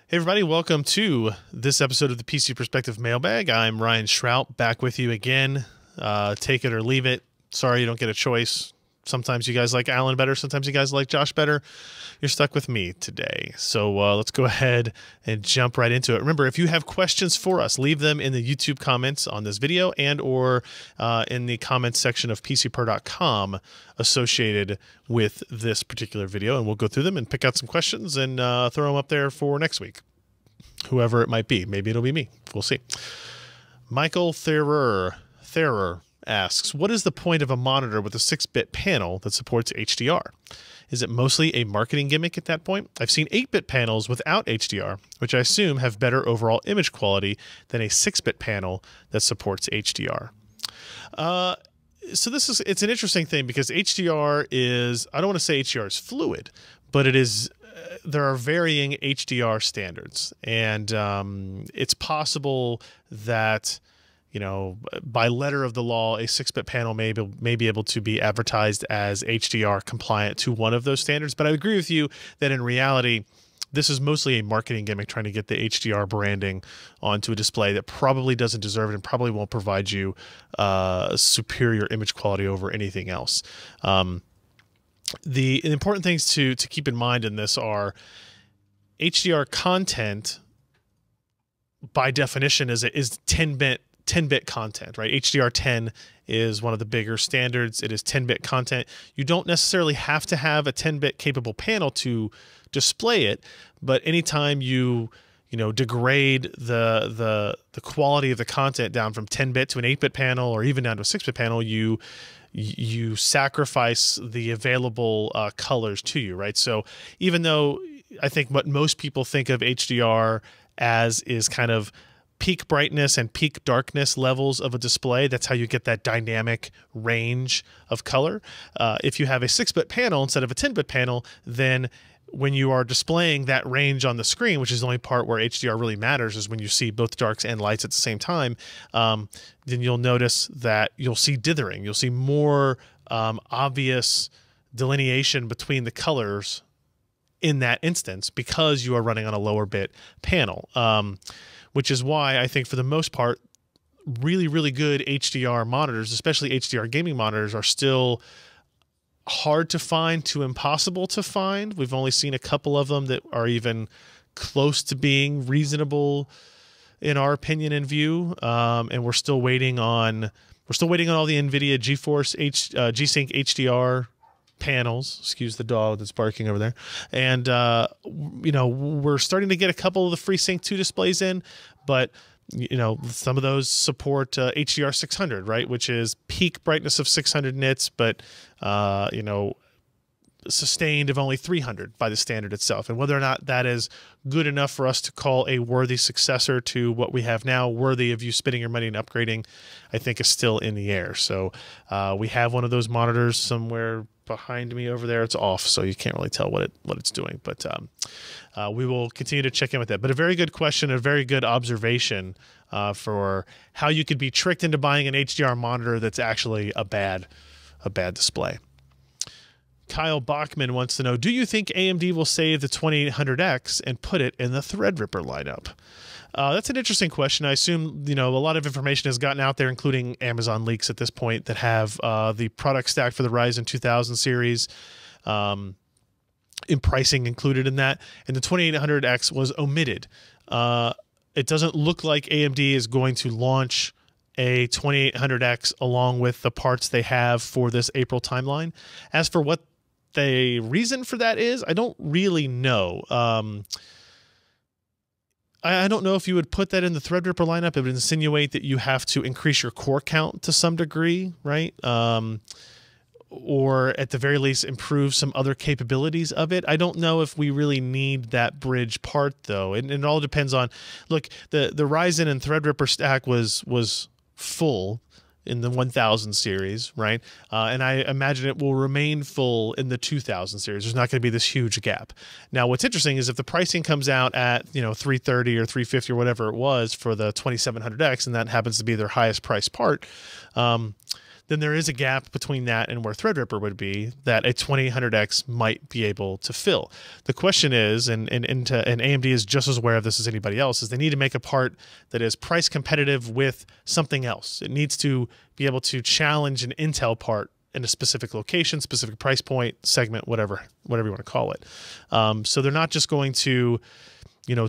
Hey everybody, welcome to this episode of the PC Perspective Mailbag. I'm Ryan Schrout, back with you again. Take it or leave it. Sorry you don't get a choice. Sometimes you guys like Alan better, sometimes you guys like Josh better. You're stuck with me today. So let's go ahead and jump right into it. Remember, if you have questions for us, leave them in the YouTube comments on this video and or in the comments section of PCPer.com associated with this particular video, and we'll go through them and pick out some questions and throw them up there for next week. Whoever it might be. Maybe it'll be me. We'll see. Michael Therer asks, what is the point of a monitor with a 6-bit panel that supports HDR? Is it mostly a marketing gimmick at that point? I've seen 8-bit panels without HDR, which I assume have better overall image quality than a 6-bit panel that supports HDR. So it's an interesting thing because HDR is, I don't want to say HDR is fluid, but it is, there are varying HDR standards, and it's possible that, you know, by letter of the law, a 6-bit panel may be able to be advertised as HDR compliant to one of those standards. But I agree with you that in reality, this is mostly a marketing gimmick trying to get the HDR branding onto a display that probably doesn't deserve it and probably won't provide you superior image quality over anything else. The important things to keep in mind in this are HDR content, by definition, is 10-bit content, right? HDR10 is one of the bigger standards. It is 10-bit content. You don't necessarily have to have a 10-bit capable panel to display it, but anytime you degrade the quality of the content down from 10-bit to an 8-bit panel or even down to a 6-bit panel, you sacrifice the available colors to you, right? So even though I think what most people think of HDR as is kind of peak brightness and peak darkness levels of a display, that's how you get that dynamic range of color. If you have a 6-bit panel instead of a 10-bit panel, then when you are displaying that range on the screen, which is the only part where HDR really matters, is when you see both darks and lights at the same time, then you'll notice that you'll see dithering. You'll see more obvious delineation between the colors in that instance because you are running on a lower bit panel. Which is why I think for the most part, really, really good HDR monitors, especially HDR gaming monitors, are still hard to find to impossible to find. We've only seen a couple of them that are even close to being reasonable in our opinion and view, and we're still waiting on all the NVIDIA GeForce G-Sync HDR panels. Excuse the dog that's barking over there. And we're starting to get a couple of the FreeSync 2 displays in, but some of those support HDR 600, right, which is peak brightness of 600 nits, but sustained of only 300 by the standard itself. And whether or not that is good enough for us to call a worthy successor to what we have now, worthy of you spending your money and upgrading, I think is still in the air. So we have one of those monitors somewhere behind me over there. It's off, so you can't really tell what it's doing, but we will continue to check in with that. But a very good question, a very good observation for how you could be tricked into buying an HDR monitor that's actually a bad display. Kyle Bachman wants to know, do you think AMD will save the 2800X and put it in the Threadripper lineup? That's an interesting question. I assume, a lot of information has gotten out there, including Amazon leaks at this point, that have the product stack for the Ryzen 2000 series in pricing included in that, and the 2800X was omitted. It doesn't look like AMD is going to launch a 2800X along with the parts they have for this April timeline. As for what the reason for that is, I don't really know. I don't know if you would put that in the Threadripper lineup. It would insinuate that you have to increase your core count to some degree, right? Or at the very least improve some other capabilities of it. I don't know if we really need that bridge part though. And it all depends on, look, the Ryzen and Threadripper stack was full in the 1000 series, right? And I imagine it will remain full in the 2000 series. There's not going to be this huge gap. Now, what's interesting is if the pricing comes out at, $330 or $350 or whatever it was for the 2700X, and that happens to be their highest price part, then there is a gap between that and where Threadripper would be that a 2800X might be able to fill. The question is, and AMD is just as aware of this as anybody else, is they need to make a part that is price competitive with something else. It needs to be able to challenge an Intel part in a specific location, specific price point, segment, whatever you want to call it. So they're not just going to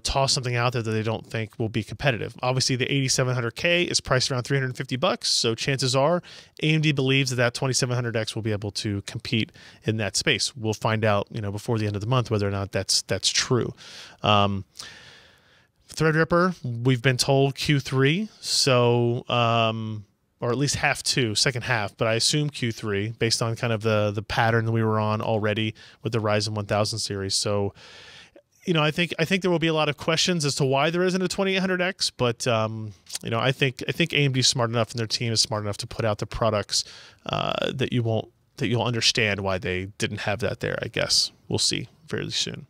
toss something out there that they don't think will be competitive. Obviously, the 8700K is priced around $350, so chances are AMD believes that 2700X will be able to compete in that space. We'll find out, before the end of the month whether or not that's true. Threadripper, we've been told Q3, so or at least second half, but I assume Q3 based on kind of the pattern that we were on already with the Ryzen 1000 series. So I think there will be a lot of questions as to why there isn't a 2800X, but I think AMD is smart enough and their team is smart enough to put out the products that you'll understand why they didn't have that there. I guess we'll see fairly soon.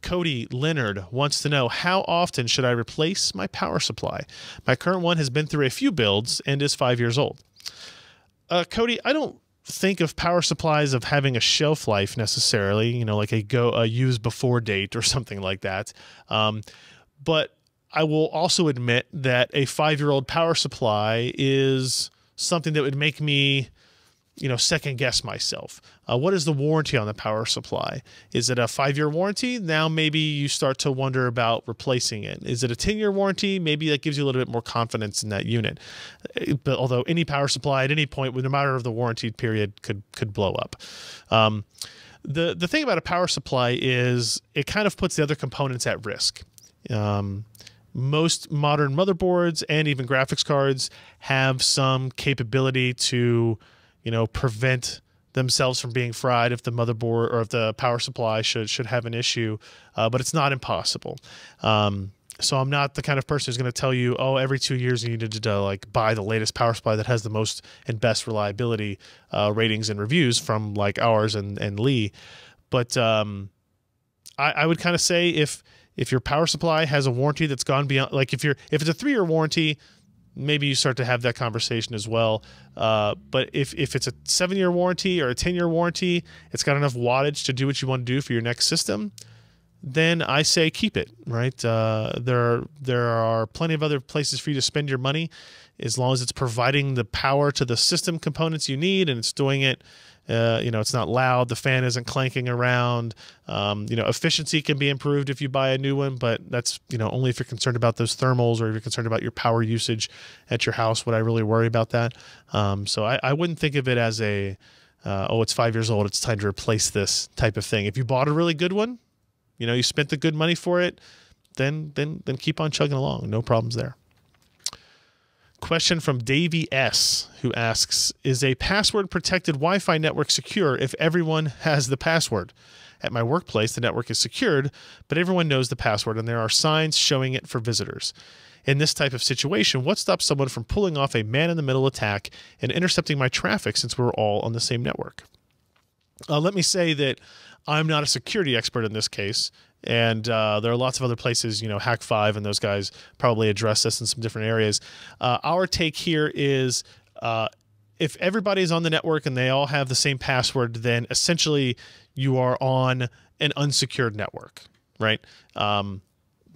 Cody Leonard wants to know, how often should I replace my power supply? My current one has been through a few builds and is 5 years old. Cody, I don't think of power supplies of having a shelf life necessarily, like a use before date or something like that. But I will also admit that a 5-year-old power supply is something that would make me, second guess myself. What is the warranty on the power supply? Is it a 5-year warranty? Now maybe you start to wonder about replacing it. Is it a 10-year warranty? Maybe that gives you a little bit more confidence in that unit. But although any power supply at any point, no matter the warranty period, could blow up. The thing about a power supply is it kind of puts the other components at risk. Most modern motherboards and even graphics cards have some capability to prevent themselves from being fried if the motherboard or if the power supply should have an issue, but it's not impossible. So I'm not the kind of person who's going to tell you, oh, every 2 years you need to buy the latest power supply that has the most and best reliability ratings and reviews from like ours and Lee. But I would kind of say if your power supply has a warranty that's gone beyond, like if it's a 3-year warranty, maybe you start to have that conversation as well. But if it's a 7-year warranty or a 10-year warranty, it's got enough wattage to do what you want to do for your next system, then I say keep it, right? There are plenty of other places for you to spend your money as long as it's providing the power to the system components you need and it's doing it. It's not loud, the fan isn't clanking around. Efficiency can be improved if you buy a new one, but that's, only if you're concerned about those thermals or if you're concerned about your power usage at your house would I really worry about that. So I wouldn't think of it as it's 5 years old, it's time to replace this type of thing. If you bought a really good one, you spent the good money for it, then keep on chugging along. No problems there. Question from Davey S., who asks, is a password-protected Wi-Fi network secure if everyone has the password? At my workplace, the network is secured, but everyone knows the password, and there are signs showing it for visitors. In this type of situation, what stops someone from pulling off a man-in-the-middle attack and intercepting my traffic since we're all on the same network? Let me say that I'm not a security expert in this case, and there are lots of other places, Hack5 and those guys probably address this in some different areas. Our take here is if everybody's on the network and they all have the same password, then essentially you are on an unsecured network, right?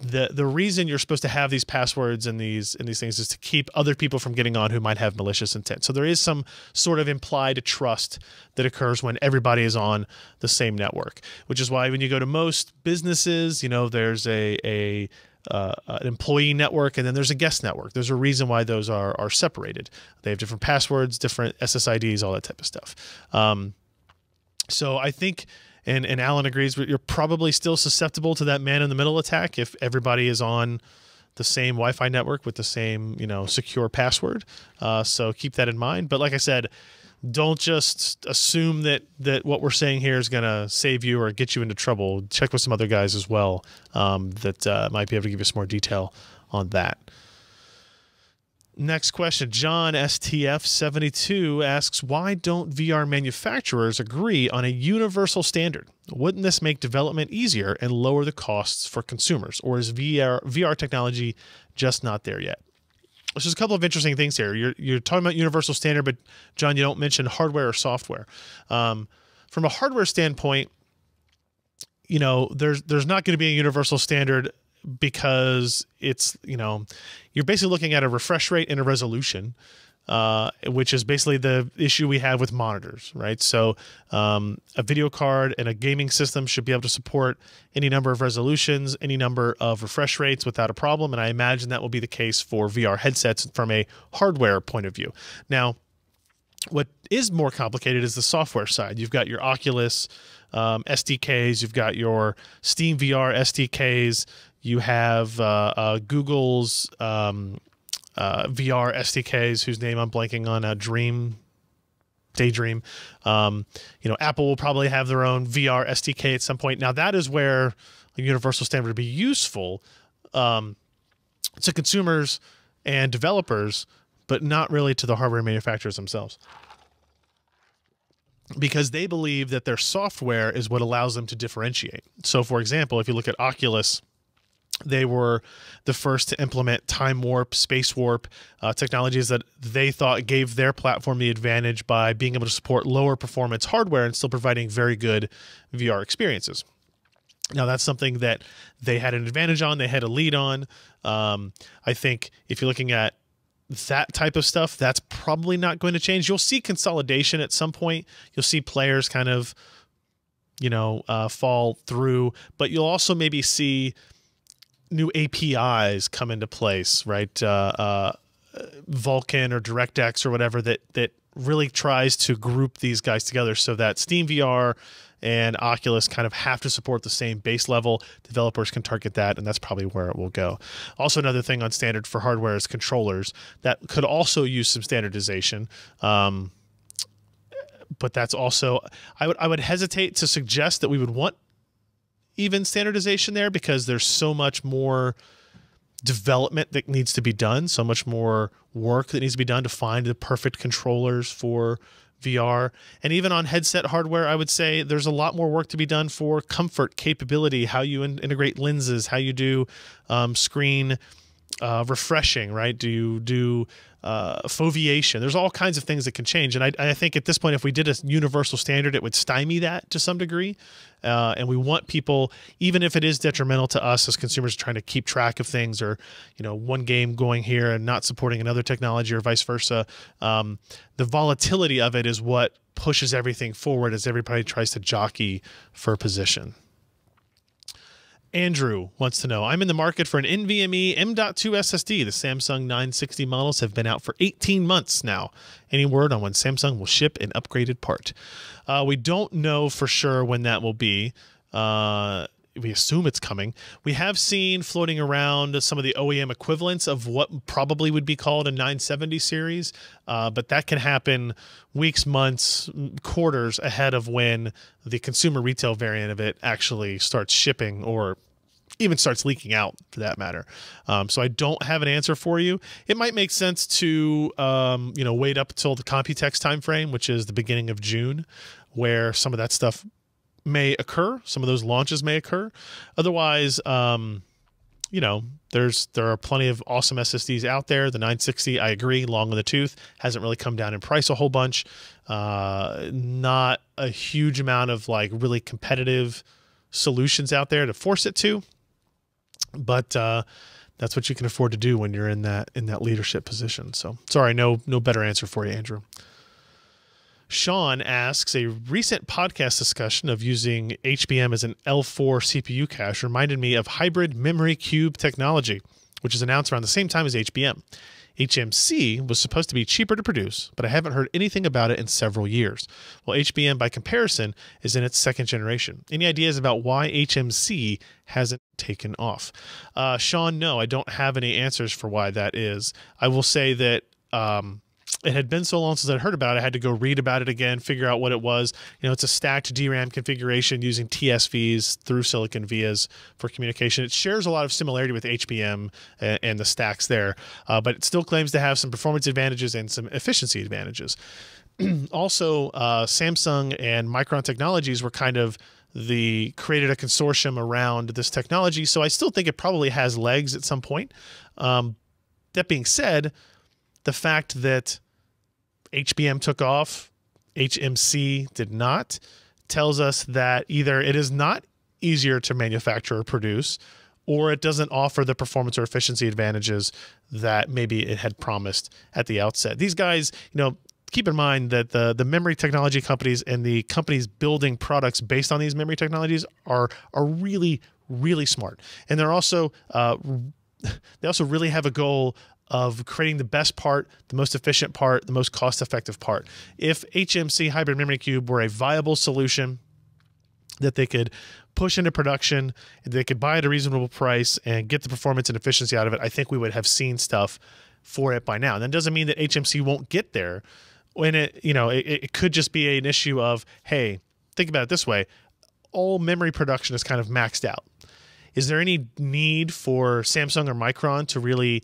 The reason you're supposed to have these passwords and these things is to keep other people from getting on who might have malicious intent. So there is some sort of implied trust that occurs when everybody is on the same network, which is why when you go to most businesses, there's an employee network and then there's a guest network. There's a reason why those are separated. They have different passwords, different SSIDs, all that type of stuff. So I think, and Alan agrees, you're probably still susceptible to that man-in-the-middle attack if everybody is on the same Wi-Fi network with the same, secure password. So keep that in mind. But like I said, don't just assume that what we're saying here is going to save you or get you into trouble. Check with some other guys as well that might be able to give you some more detail on that. Next question, John STF72 asks, why don't VR manufacturers agree on a universal standard? Wouldn't this make development easier and lower the costs for consumers? Or is VR technology just not there yet? there's a couple of interesting things here. You're talking about universal standard, but John, you don't mention hardware or software. From a hardware standpoint, there's not going to be a universal standard because it's, you're basically looking at a refresh rate and a resolution, which is basically the issue we have with monitors, right? So a video card and a gaming system should be able to support any number of resolutions, any number of refresh rates without a problem. And I imagine that will be the case for VR headsets from a hardware point of view. Now, what is more complicated is the software side. You've got your Oculus SDKs, you've got your Steam VR SDKs, you have Google's VR SDKs, whose name I'm blanking on, Daydream. Apple will probably have their own VR SDK at some point. Now, that is where a universal standard would be useful to consumers and developers, but not really to the hardware manufacturers themselves, because they believe that their software is what allows them to differentiate. So, for example, if you look at Oculus, they were the first to implement time warp, space warp technologies that they thought gave their platform the advantage by being able to support lower performance hardware and still providing very good VR experiences. Now, that's something that they had an advantage on, they had a lead on. I think if you're looking at that type of stuff, that's probably not going to change. You'll see consolidation at some point. You'll see players kind of, fall through, but you'll also maybe see new APIs come into place, right? Vulkan or DirectX or whatever that really tries to group these guys together so that Steam VR and Oculus kind of have to support the same base level. Developers can target that, and that's probably where it will go. Also, another thing on standard for hardware is controllers. That could also use some standardization. But that's also, I would hesitate to suggest that we would want even standardization there, because there's so much more development that needs to be done, so much more work that needs to be done to find the perfect controllers for VR. And even on headset hardware, I would say there's a lot more work to be done for comfort, capability, how you integrate lenses, how you do screen refreshing, right? Do you do foveation? There's all kinds of things that can change. And I think at this point, if we did a universal standard, it would stymie that to some degree. And we want people, even if it is detrimental to us as consumers trying to keep track of things, or, one game going here and not supporting another technology or vice versa, the volatility of it is what pushes everything forward as everybody tries to jockey for position. Andrew wants to know, I'm in the market for an NVMe M.2 SSD. The Samsung 960 models have been out for 18 months now. Any word on when Samsung will ship an upgraded part? We don't know for sure when that will be. We assume it's coming. We have seen floating around some of the OEM equivalents of what probably would be called a 970 series, but that can happen weeks, months, quarters ahead of when the consumer retail variant of it actually starts shipping, or even starts leaking out, for that matter. So I don't have an answer for you. It might make sense to wait up until the Computex timeframe, which is the beginning of June, where some of that stuff may occur. Some of those launches may occur. Otherwise, there are plenty of awesome SSDs out there. The 960, I agree, long in the tooth, hasn't really come down in price a whole bunch. Not a huge amount of really competitive solutions out there to force it to, but that's what you can afford to do when you're in that leadership position. So sorry, no better answer for you, Andrew. Sean asks, a recent podcast discussion of using HBM as an L4 CPU cache reminded me of hybrid memory cube technology, which is announced around the same time as HBM. HMC was supposed to be cheaper to produce, but I haven't heard anything about it in several years. Well, HBM, by comparison, is in its second generation. Any ideas about why HMC hasn't taken off? Sean, no, I don't have any answers for why that is. I will say that it had been so long since I'd heard about it, I had to go read about it again, figure out what it was. It's a stacked DRAM configuration using TSVs through silicon vias for communication. It shares a lot of similarity with HBM and the stacks there, but it still claims to have some performance advantages and some efficiency advantages. Also, Samsung and Micron Technologies were kind of created a consortium around this technology, so I still think it probably has legs at some point. that being said, the fact that HBM took off, HMC did not, tells us that either it is not easier to manufacture or produce, or it doesn't offer the performance or efficiency advantages that maybe it had promised at the outset. These guys, keep in mind that the memory technology companies and the companies building products based on these memory technologies are really, really smart. And they're also they also really have a goal of creating the best part, the most efficient part, the most cost-effective part. If HMC Hybrid Memory Cube were a viable solution that they could push into production, they could buy at a reasonable price and get the performance and efficiency out of it, I think we would have seen stuff for it by now. And that doesn't mean that HMC won't get there. When it could just be an issue of, hey, think about it this way, all memory production is kind of maxed out. Is there any need for Samsung or Micron to really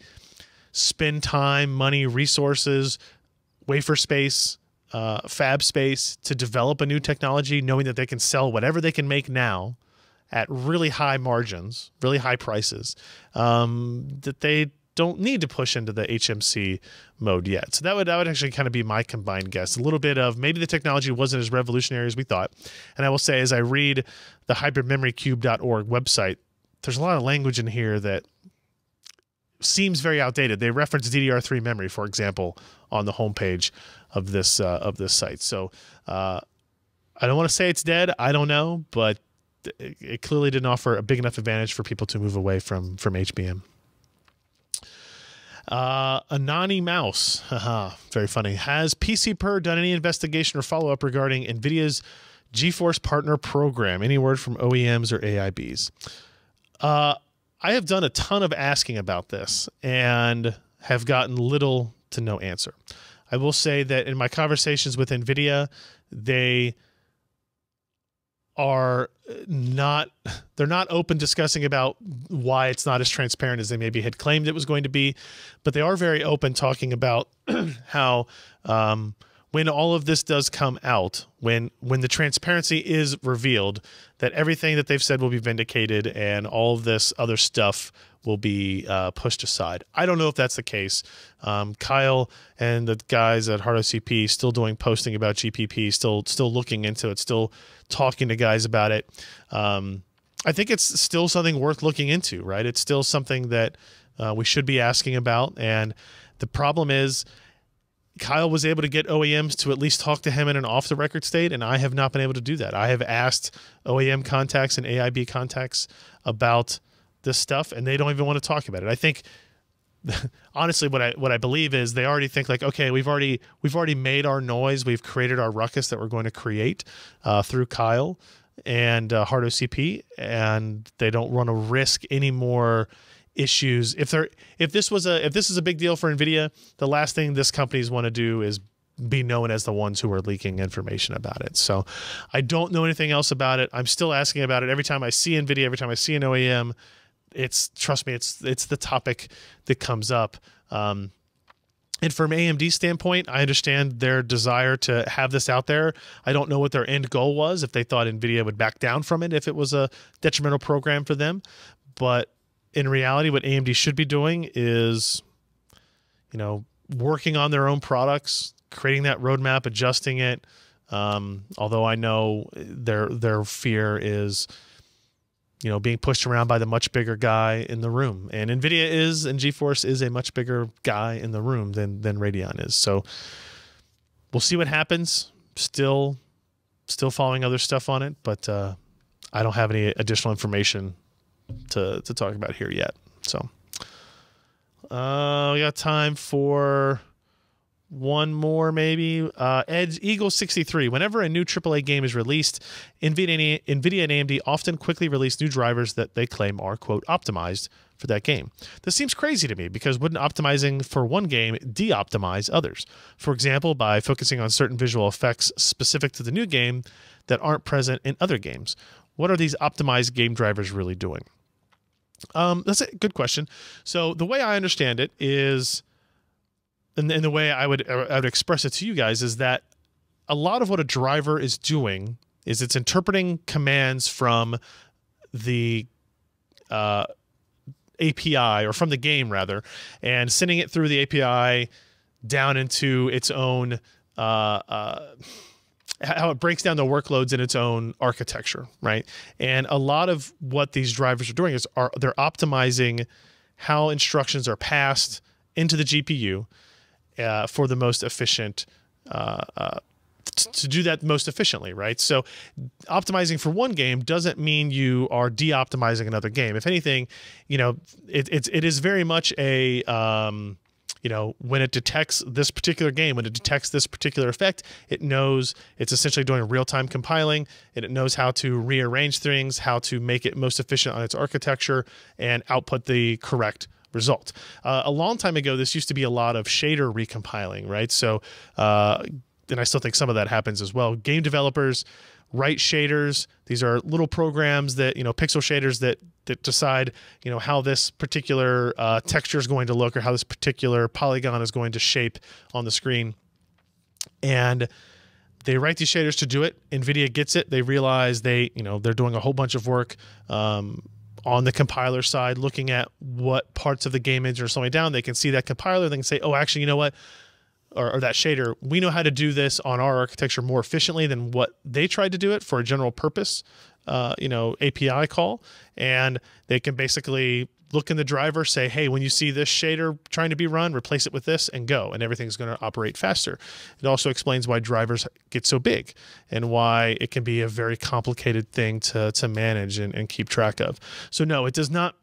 spend time, money, resources, wafer space, fab space to develop a new technology, knowing that they can sell whatever they can make now at really high margins, really high prices, that they don't need to push into the HMC mode yet? So that would actually kind of be my combined guess. A little bit of maybe the technology wasn't as revolutionary as we thought. And I will say, as I read the hybridmemorycube.org website, there's a lot of language in here that seems very outdated. They reference DDR3 memory, for example, on the homepage of this site. So I don't want to say it's dead. I don't know, but it clearly didn't offer a big enough advantage for people to move away from HBM. Anani Mouse, very funny. Has PCPer done any investigation or follow-up regarding NVIDIA's GeForce Partner Program? Any word from OEMs or AIBs? I have done a ton of asking about this and have gotten little to no answer. I will say that in my conversations with NVIDIA, they're not open discussing about why it's not as transparent as they maybe had claimed it was going to be, but they are very open talking about how when all of this does come out, when the transparency is revealed, that everything that they've said will be vindicated and all of this other stuff will be pushed aside. I don't know if that's the case. Kyle and the guys at HardOCP still doing posting about GPP, still looking into it, still talking to guys about it. I think it's still something worth looking into, right? It's still something that we should be asking about. And the problem is, Kyle was able to get OEMs to at least talk to him in an off-the-record state, and I have not been able to do that. I have asked OEM contacts and AIB contacts about this stuff, and they don't even want to talk about it. I think, honestly, what I believe is they already think like, okay, we've already made our noise, we've created our ruckus that we're going to create through Kyle and HardOCP, and they don't want to risk any more issues. If this is a big deal for NVIDIA, the last thing this companies want to do is be known as the ones who are leaking information about it. So I don't know anything else about it. I'm still asking about it every time I see NVIDIA, every time I see an OEM. Trust me, it's the topic that comes up. And from AMD's standpoint, I understand their desire to have this out there. I don't know what their end goal was, if they thought NVIDIA would back down from it if it was a detrimental program for them. But in reality, what AMD should be doing is, working on their own products, creating that roadmap, adjusting it. Although I know their fear is, being pushed around by the much bigger guy in the room. And NVIDIA is, and GeForce is a much bigger guy in the room than Radeon is. So we'll see what happens. Still following other stuff on it, but I don't have any additional information to talk about here yet. So we got time for one more, maybe. Edge Eagle 63. Whenever a new AAA game is released, NVIDIA and AMD often quickly release new drivers that they claim are, quote, optimized for that game. This seems crazy to me because wouldn't optimizing for one game de-optimize others? For example, by focusing on certain visual effects specific to the new game that aren't present in other games. What are these optimized game drivers really doing? That's a good question. So the way I understand it is, and the way I would express it to you guys, is that a lot of what a driver is doing is it's interpreting commands from the API, or from the game rather, and sending it through the API down into its own how it breaks down the workloads in its own architecture, right? And a lot of what these drivers are doing is they're optimizing how instructions are passed into the GPU for the most efficient, to do that most efficiently, right? So optimizing for one game doesn't mean you are de-optimizing another game. If anything, you know, it is very much a, you know, when it detects this particular game, when it detects this particular effect, it knows it's essentially doing real-time compiling, and it knows how to rearrange things, how to make it most efficient on its architecture, and output the correct result. A long time ago, this used to be a lot of shader recompiling, right? So, and I still think some of that happens as well. Game developers write shaders. These are little programs that, you know, pixel shaders that decide, you know, how this particular texture is going to look, or how this particular polygon is going to shape on the screen. And they write these shaders to do it. NVIDIA gets it. They realize they're doing a whole bunch of work on the compiler side, looking at what parts of the game engine are slowing down. They can see that compiler. They can say, oh, actually, you know what? Or that shader, we know how to do this on our architecture more efficiently than what they tried to do it for a general purpose, you know, API call. And they can basically look in the driver, say, hey, when you see this shader trying to be run, replace it with this and go, and everything's going to operate faster. It also explains why drivers get so big and why it can be a very complicated thing to manage and keep track of. So no, it does not.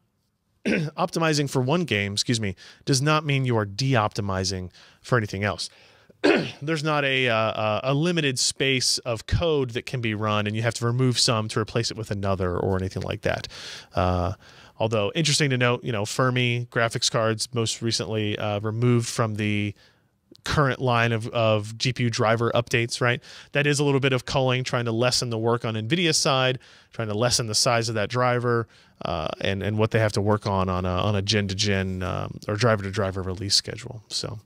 Optimizing for one game, excuse me, does not mean you are de-optimizing for anything else. There's not a limited space of code that can be run, and you have to remove some to replace it with another or anything like that. Although interesting to note, you know, Fermi graphics cards most recently removed from the current line of GPU driver updates, right? That is a little bit of culling, trying to lessen the work on NVIDIA's side, trying to lessen the size of that driver, and what they have to work on a gen-to-gen or driver-to-driver release schedule. So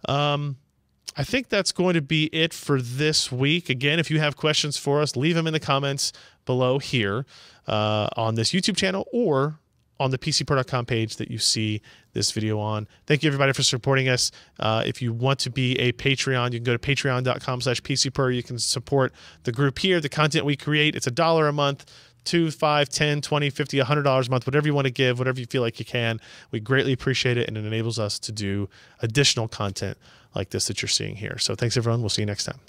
I think that's going to be it for this week. Again, if you have questions for us, leave them in the comments below here on this YouTube channel or on the PCPer.com page that you see this video on. Thank you everybody for supporting us. If you want to be a Patreon, you can go to patreon.com/PCPer. You can support the group here, the content we create. It's $1 a month, $2, $5, $10, $20, $50, $100 a month, whatever you want to give, whatever you feel like you can. We greatly appreciate it, and it enables us to do additional content like this that you're seeing here. So thanks everyone. We'll see you next time.